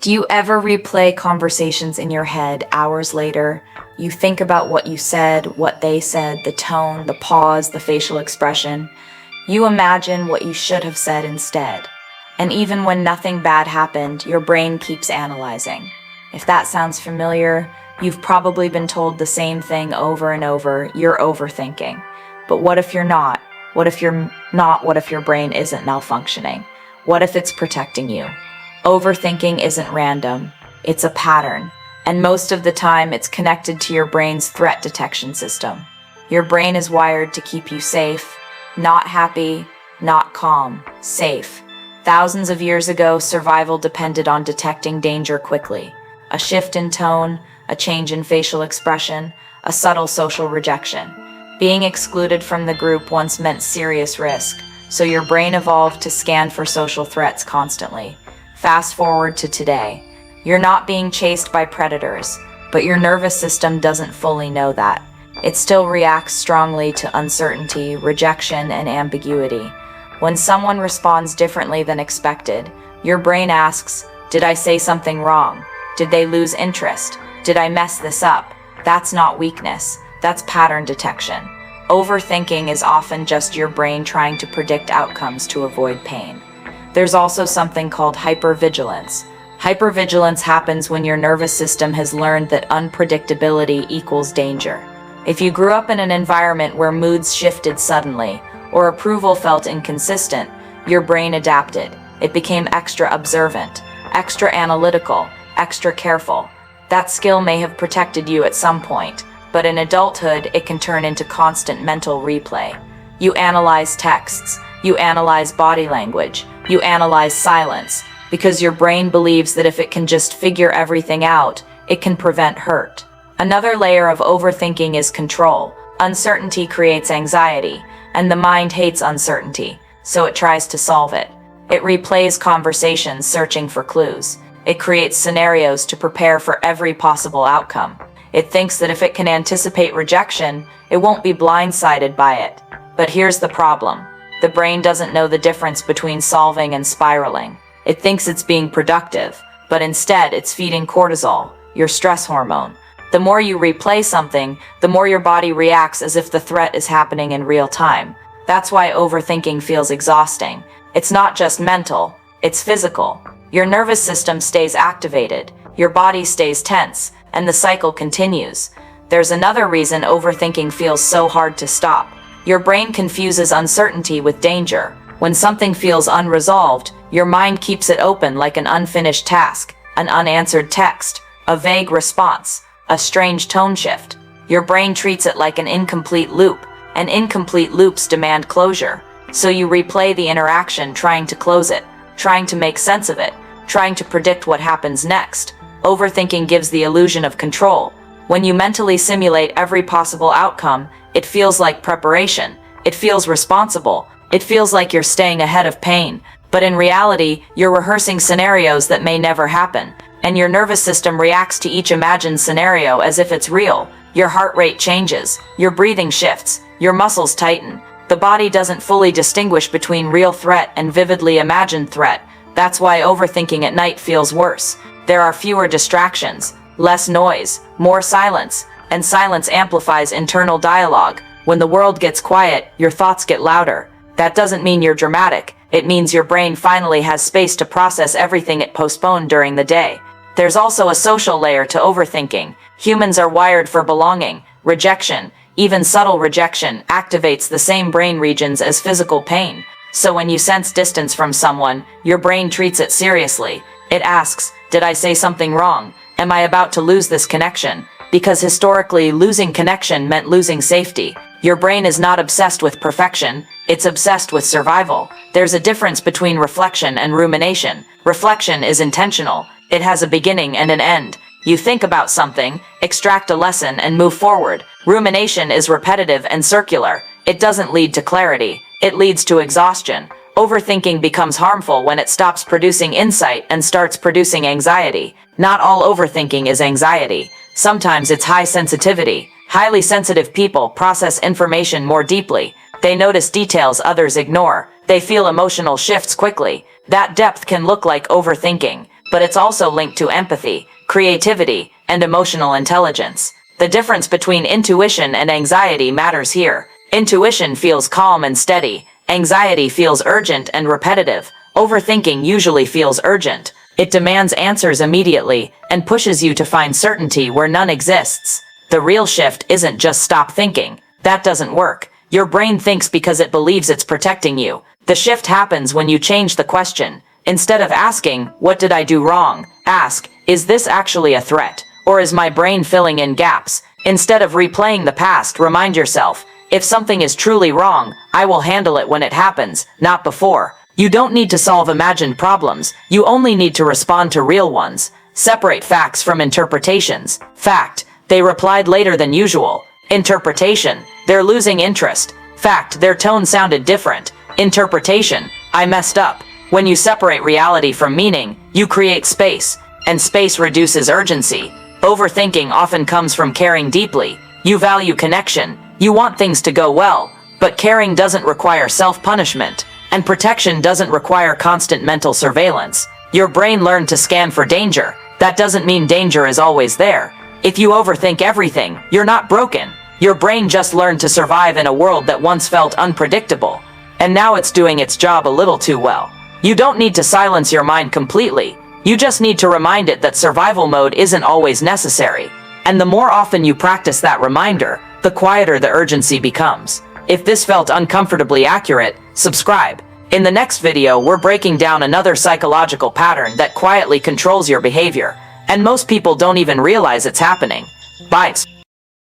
Do you ever replay conversations in your head hours later? You think about what you said, what they said, the tone, the pause, the facial expression. You imagine what you should have said instead. And even when nothing bad happened, your brain keeps analyzing. If that sounds familiar, you've probably been told the same thing over and over. You're overthinking. But what if you're not? What if you're not? What if your brain isn't malfunctioning? What if it's protecting you? Overthinking isn't random. It's a pattern. And most of the time, it's connected to your brain's threat detection system. Your brain is wired to keep you safe, not happy, not calm, safe. Thousands of years ago, survival depended on detecting danger quickly. A shift in tone, a change in facial expression, a subtle social rejection. Being excluded from the group once meant serious risk, so your brain evolved to scan for social threats constantly. Fast forward to today. You're not being chased by predators, but your nervous system doesn't fully know that. It still reacts strongly to uncertainty, rejection, and ambiguity. When someone responds differently than expected, your brain asks, did I say something wrong? Did they lose interest? Did I mess this up? That's not weakness, that's pattern detection. Overthinking is often just your brain trying to predict outcomes to avoid pain. There's also something called hypervigilance. Hypervigilance happens when your nervous system has learned that unpredictability equals danger. If you grew up in an environment where moods shifted suddenly, or approval felt inconsistent, your brain adapted. It became extra observant, extra analytical, extra careful. That skill may have protected you at some point, but in adulthood, it can turn into constant mental replay. You analyze texts, you analyze body language, you analyze silence, because your brain believes that if it can just figure everything out, it can prevent hurt. Another layer of overthinking is control. Uncertainty creates anxiety, and the mind hates uncertainty, so it tries to solve it. It replays conversations searching for clues. It creates scenarios to prepare for every possible outcome. It thinks that if it can anticipate rejection, it won't be blindsided by it. But here's the problem. The brain doesn't know the difference between solving and spiraling. It thinks it's being productive, but instead it's feeding cortisol, your stress hormone. The more you replay something, the more your body reacts as if the threat is happening in real time. That's why overthinking feels exhausting. It's not just mental, it's physical. Your nervous system stays activated, your body stays tense, and the cycle continues. There's another reason overthinking feels so hard to stop. Your brain confuses uncertainty with danger. When something feels unresolved, your mind keeps it open like an unfinished task, an unanswered text, a vague response, a strange tone shift. Your brain treats it like an incomplete loop, and incomplete loops demand closure. So you replay the interaction trying to close it, trying to make sense of it, trying to predict what happens next. Overthinking gives the illusion of control. When you mentally simulate every possible outcome, it feels like preparation. It feels responsible. It feels like you're staying ahead of pain. But in reality, you're rehearsing scenarios that may never happen. And your nervous system reacts to each imagined scenario as if it's real. Your heart rate changes. Your breathing shifts. Your muscles tighten. The body doesn't fully distinguish between real threat and vividly imagined threat. That's why overthinking at night feels worse. There are fewer distractions, less noise, more silence, and silence amplifies internal dialogue. When the world gets quiet, your thoughts get louder. That doesn't mean you're dramatic. It means your brain finally has space to process everything it postponed during the day. There's also a social layer to overthinking. Humans are wired for belonging. Rejection, even subtle rejection, activates the same brain regions as physical pain. So when you sense distance from someone, your brain treats it seriously. It asks, did I say something wrong? Am I about to lose this connection? Because historically, losing connection meant losing safety. Your brain is not obsessed with perfection, it's obsessed with survival. There's a difference between reflection and rumination. Reflection is intentional. It has a beginning and an end. You think about something, extract a lesson, and move forward. Rumination is repetitive and circular. It doesn't lead to clarity. It leads to exhaustion. Overthinking becomes harmful when it stops producing insight and starts producing anxiety. Not all overthinking is anxiety. Sometimes it's high sensitivity. Highly sensitive people process information more deeply. They notice details others ignore. They feel emotional shifts quickly. That depth can look like overthinking. but it's also linked to empathy, creativity, and emotional intelligence. The difference between intuition and anxiety matters here. Intuition feels calm and steady. Anxiety feels urgent and repetitive. Overthinking usually feels urgent. It demands answers immediately and pushes you to find certainty where none exists. The real shift isn't just stop thinking. That doesn't work. Your brain thinks because it believes it's protecting you. The shift happens when you change the question. Instead of asking, "What did I do wrong?" ask, "Is this actually a threat? Or is my brain filling in gaps?" Instead of replaying the past, remind yourself, "If something is truly wrong, I will handle it when it happens, not before." You don't need to solve imagined problems. You only need to respond to real ones. Separate facts from interpretations. Fact: they replied later than usual. Interpretation: they're losing interest. Fact: their tone sounded different. Interpretation: I messed up. When you separate reality from meaning, you create space, and space reduces urgency. Overthinking often comes from caring deeply. You value connection. You want things to go well, but caring doesn't require self-punishment, and protection doesn't require constant mental surveillance. Your brain learned to scan for danger. That doesn't mean danger is always there. If you overthink everything, you're not broken. Your brain just learned to survive in a world that once felt unpredictable, and now it's doing its job a little too well. You don't need to silence your mind completely. You just need to remind it that survival mode isn't always necessary. And the more often you practice that reminder, the quieter the urgency becomes. If this felt uncomfortably accurate, subscribe. In the next video, we're breaking down another psychological pattern that quietly controls your behavior, and most people don't even realize it's happening. Bye.